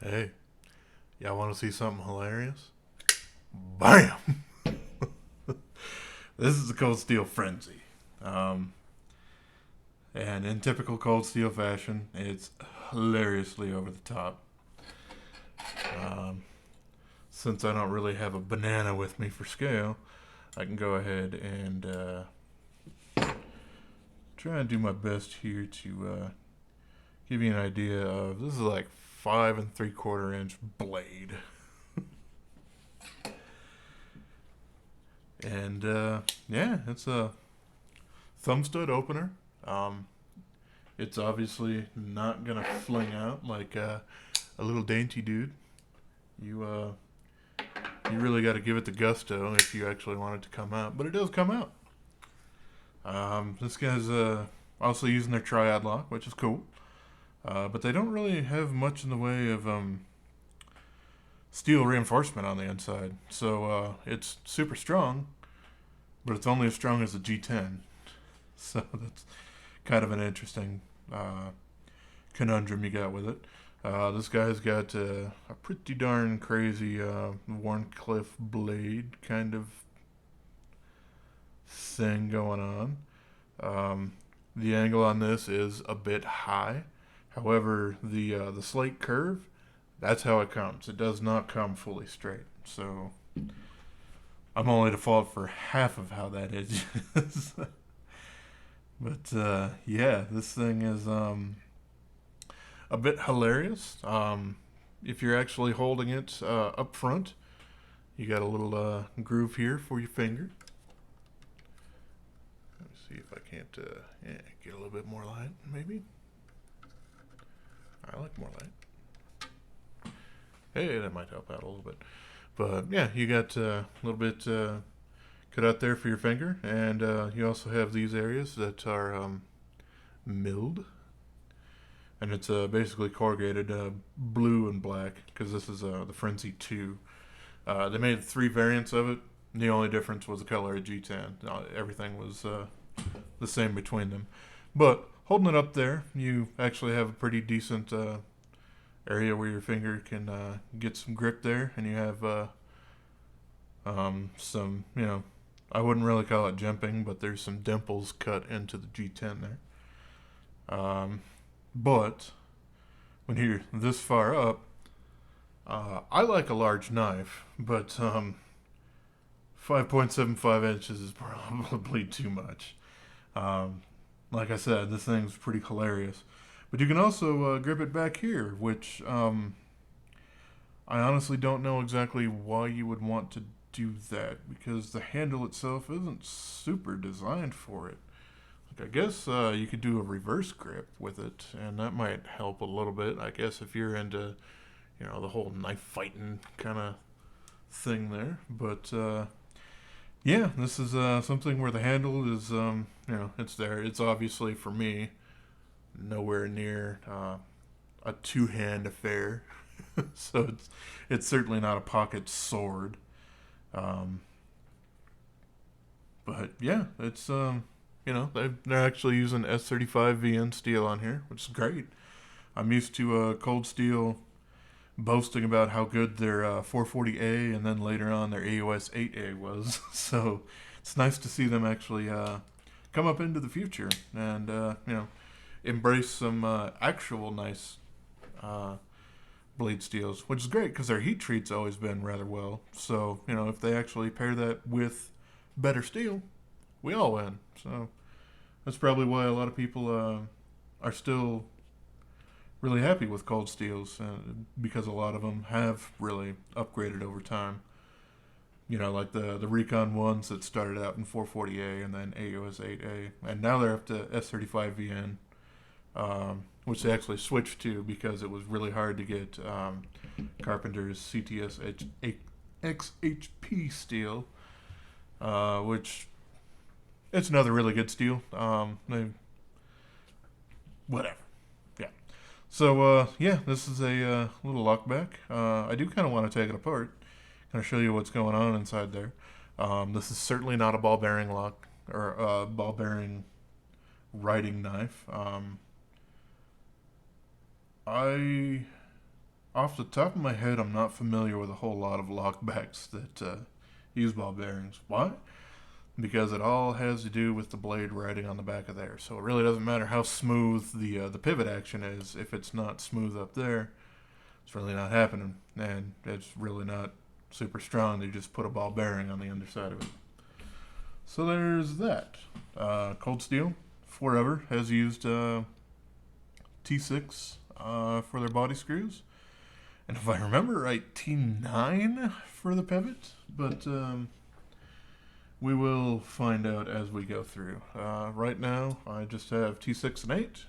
Hey, y'all want to see something hilarious? Bam! This is the Cold Steel Frenzy. Um, and in typical Cold Steel fashion, it's hilariously over the top. Um, since I don't really have a banana with me for scale, I can go ahead and try and do my best here to give you an idea of this is like 5 3/4 inch blade. And yeah, it's a thumb stud opener. Um, it's obviously not gonna fling out like a little dainty dude. You really got to give it the gusto if you actually want it to come out, but it does come out. This guy's also using their Triad lock, which is cool. But they don't really have much in the way of steel reinforcement on the inside, so it's super strong, but it's only as strong as the G10. So that's kind of an interesting conundrum you got with it. This guy's got a pretty darn crazy Wharncliffe blade kind of thing going on. The angle on this is a bit high. However, the slate curve, that's how it comes. It does not come fully straight. So I'm only to fault for half of how that is. But yeah, this thing is a bit hilarious. If you're actually holding it up front, you got a little groove here for your finger. Let me see if I can't get a little bit more light, maybe. I like more light. Hey, that might help out a little bit. But yeah, you got a little bit cut out there for your finger, and you also have these areas that are milled, and it's basically corrugated blue and black because this is the Frenzy 2. They made 3 variants of it. The only difference was the color of G10. Everything was the same between them. But holding it up there, you actually have a pretty decent area where your finger can get some grip there, and you have some, I wouldn't really call it jimping, but there's some dimples cut into the G10 there. But when you're this far up, I like a large knife, but 5.75 inches is probably too much. Um, like I said, this thing's pretty hilarious. But you can also grip it back here, which I honestly don't know exactly why you would want to do that, because the handle itself isn't super designed for it. Like, I guess you could do a reverse grip with it, and that might help a little bit. I guess if you're into, the whole knife fighting kind of thing there. But yeah, this is something where the handle is, it's there. It's obviously for me nowhere near a two-hand affair, so it's certainly not a pocket sword. Um, but yeah, it's they're actually using S35 VN steel on here, which is great. I'm used to Cold Steel boasting about how good their 440A and then later on their AOS 8A was. So it's nice to see them actually come up into the future and embrace some actual nice blade steels, which is great because their heat treat's always been rather well. So if they actually pair that with better steel, we all win. So that's probably why a lot of people are still really happy with cold steels because a lot of them have really upgraded over time. Like the Recon ones that started out in 440A and then AOS 8A, and now they're up to S35 VN, which they actually switched to because it was really hard to get Carpenter's CTS XHP steel, which it's another really good steel. Whatever. Yeah. So yeah, this is a little lockback. I do kind of want to take it apart, kind of show you what's going on inside there. This is certainly not a ball bearing lock or ball bearing writing knife. I off the top of my head, I'm not familiar with a whole lot of lockbacks that use ball bearings. Why? Because it all has to do with the blade riding on the back of there. So it really doesn't matter how smooth the pivot action is. If it's not smooth up there, it's really not happening, and it's really not super strong. They just put a ball bearing on the underside of it. So there's that. Cold Steel forever has used T6 for their body screws, and if I remember right, T9 for the pivot. But we will find out as we go through. Right now, I just have T6 and 8.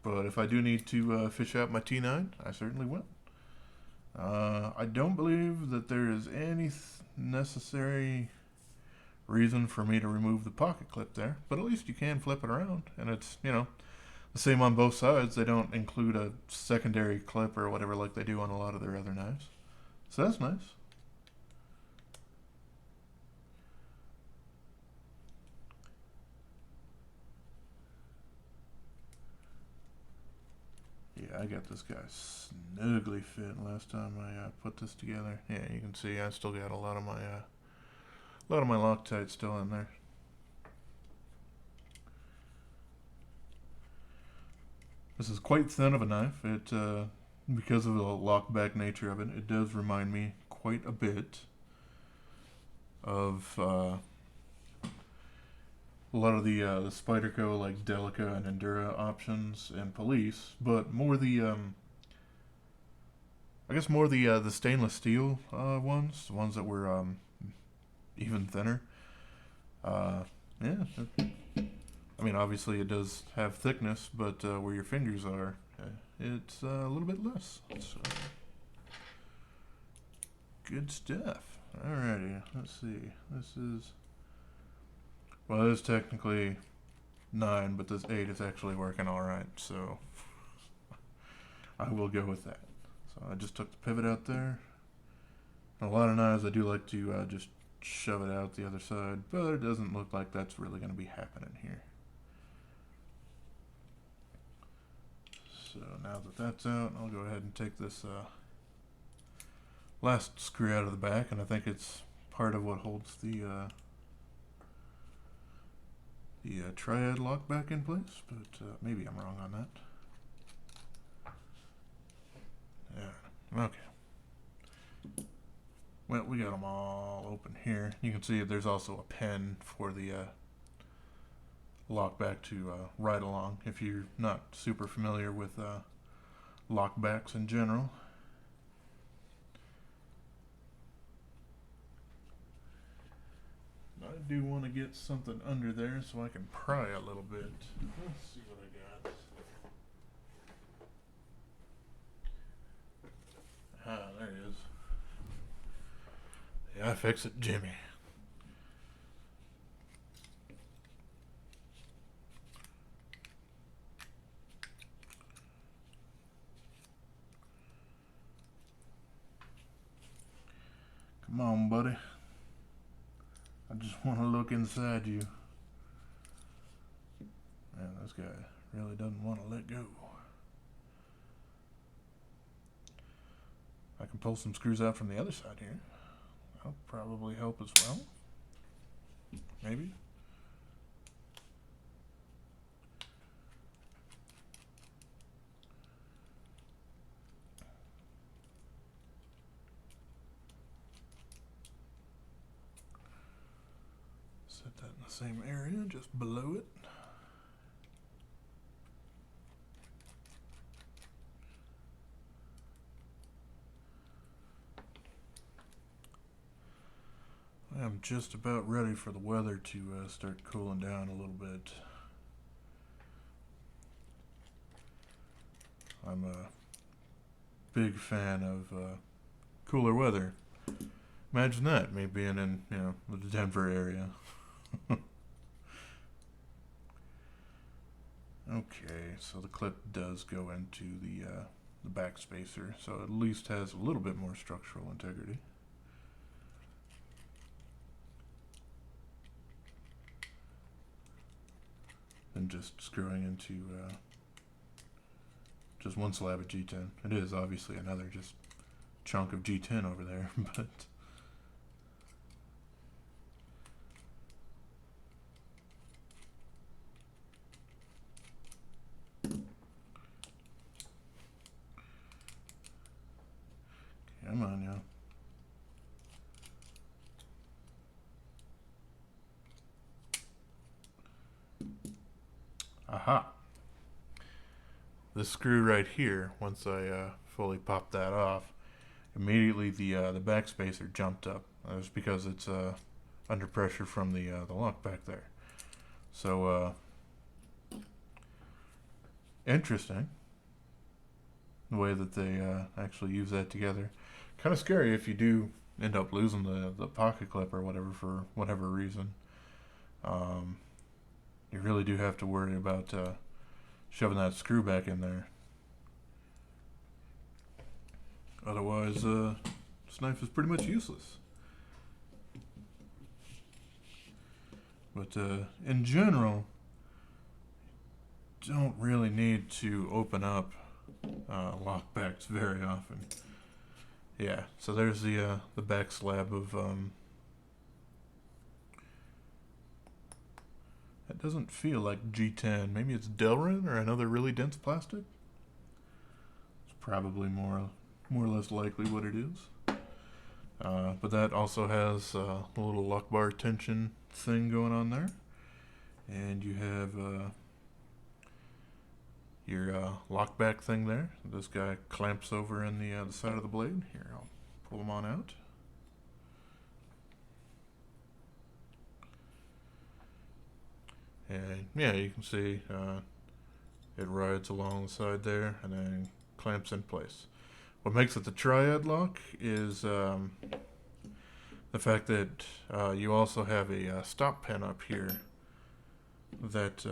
But if I do need to fish out my T9, I certainly will. I don't believe that there is any necessary reason for me to remove the pocket clip there. But at least you can flip it around. And it's, the same on both sides. They don't include a secondary clip or whatever like they do on a lot of their other knives. So that's nice. Yeah, I got this guy snugly fit last time I put this together. Yeah, you can see I still got a lot of my Loctite still in there. This is quite thin of a knife. It because of the lockback nature of it, it does remind me quite a bit of a lot of the Spyderco, like Delica and Endura options and Police, but more the I guess more the stainless steel ones, the ones that were even thinner. Yeah, I mean, obviously it does have thickness, but where your fingers are, it's a little bit less. So, good stuff. Alrighty, let's see. This is, well, it is technically 9, but this 8 is actually working alright, so I will go with that. So I just took the pivot out there. And a lot of knives I do like to just shove it out the other side, but it doesn't look like that's really going to be happening here. So now that that's out, I'll go ahead and take this last screw out of the back, and I think it's part of what holds the Triad lock back in place, but maybe I'm wrong on that. Yeah, okay. Well, we got them all open here. You can see there's also a pen for the lock back to ride along if you're not super familiar with lockbacks in general. I do want to get something under there so I can pry a little bit. Let's see what I got. Ah, there it is. Yeah, fix it, Jimmy. Come on, buddy. I just want to look inside you. Man, this guy really doesn't want to let go. I can pull some screws out from the other side here. That'll probably help as well. Maybe. Set that in the same area, just below it. I'm just about ready for the weather to start cooling down a little bit. I'm a big fan of cooler weather. Imagine that, me being in, the Denver area. Okay, so the clip does go into the back spacer, so it at least has a little bit more structural integrity. Than just screwing into just one slab of G10. It is obviously another just chunk of G10 over there, but come on now. Aha. This screw right here, once I fully pop that off, immediately the back spacer jumped up. That's because it's under pressure from the lock back there. So interesting the way that they actually use that together. Kind of scary if you do end up losing the pocket clip or whatever for whatever reason. You really do have to worry about shoving that screw back in there. Otherwise, this knife is pretty much useless. But in general, don't really need to open up lockbacks very often. Yeah, so there's the back slab of that doesn't feel like G10. Maybe it's Delrin or another really dense plastic. It's probably more or less likely what it is. But that also has a little lock bar tension thing going on there, and you have your lock back thing there. This guy clamps over in the side of the blade. Here, I'll pull them on out. And yeah, you can see it rides along the side there and then clamps in place. What makes it the Triad lock is the fact that you also have a stop pin up here that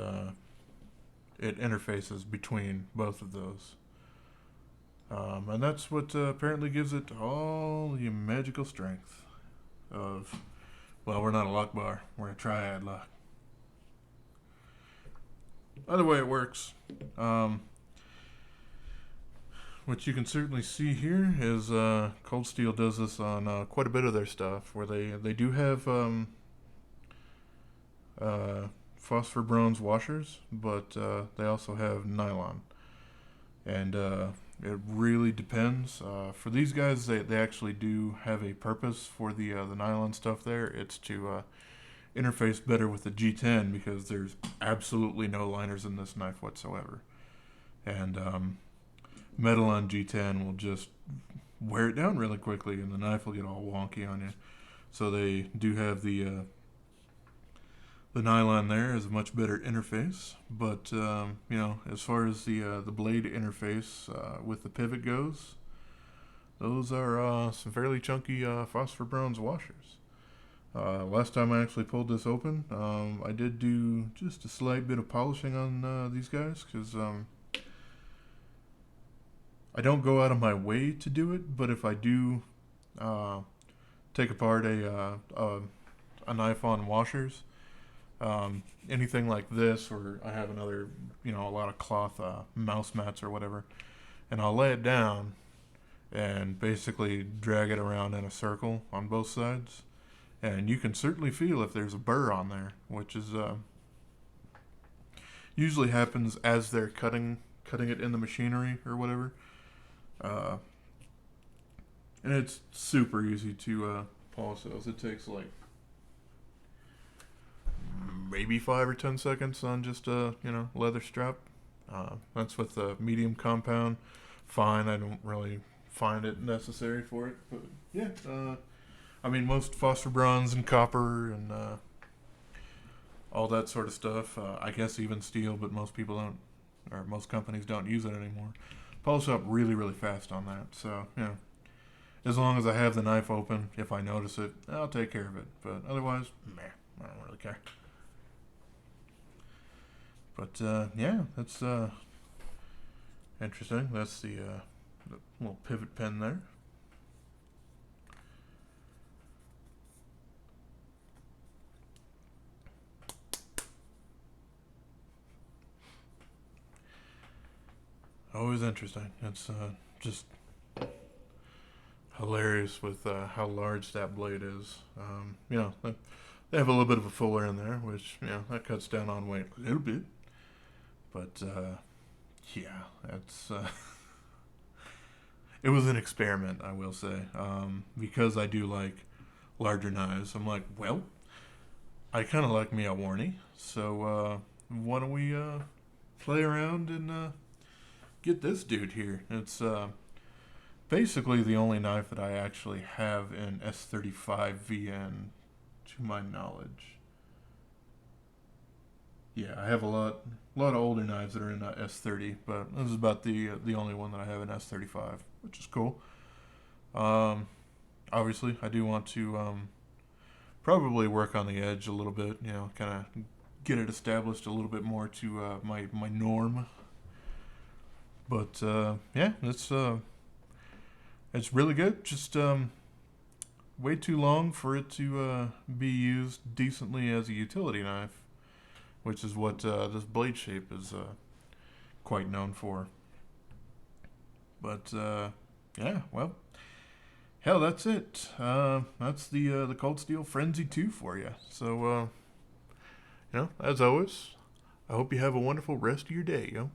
it interfaces between both of those. And that's what apparently gives it all the magical strength of, well, we're not a lock bar, we're a Triad lock. Either way it works. What you can certainly see here is Cold Steel does this on quite a bit of their stuff, where they do have Phosphor Bronze washers, but they also have nylon. And it really depends. For these guys, they actually do have a purpose for the nylon stuff there. It's to interface better with the G10 because there's absolutely no liners in this knife whatsoever. And metal on G10 will just wear it down really quickly and the knife will get all wonky on you. So they do have the nylon there is a much better interface, but you know, as far as the blade interface with the pivot goes, those are some fairly chunky Phosphor Bronze washers. Last time I actually pulled this open, I did do just a slight bit of polishing on these guys because I don't go out of my way to do it, but if I do take apart a knife on washers, anything like this, or I have another, you know, a lot of cloth mouse mats or whatever, and I'll lay it down and basically drag it around in a circle on both sides. And you can certainly feel if there's a burr on there, which is usually happens as they're cutting it in the machinery or whatever. And it's super easy to polish those. It takes like maybe 5 or 10 seconds on just a leather strap. That's with the medium compound. Fine, I don't really find it necessary for it, but yeah. I mean, most phosphor bronze and copper and all that sort of stuff. I guess even steel, but most people don't, or most companies don't use it anymore. Polish up really, really fast on that. So, you know, as long as I have the knife open, if I notice it, I'll take care of it. But otherwise, meh, I don't really care. But yeah, that's interesting. That's the little pivot pin there. Always interesting. It's just hilarious with how large that blade is. They have a little bit of a fuller in there, which that cuts down on weight a little bit. But yeah, that's it was an experiment, I will say, because I do like larger knives. I'm like, well, I kind of like me a Warnie, so why don't we play around and get this dude here? It's basically the only knife that I actually have in S35 VN, to my knowledge. Yeah, I have a lot of older knives that are in S30, but this is about the only one that I have in S35, which is cool. Um, Obviously, I do want to probably work on the edge a little bit. Kind of get it established a little bit more to my norm. But yeah, it's really good. Just way too long for it to be used decently as a utility knife, which is what this blade shape is quite known for. But yeah, well, hell, that's it. That's the Cold Steel Frenzy 2 for you. So as always, I hope you have a wonderful rest of your day, yo.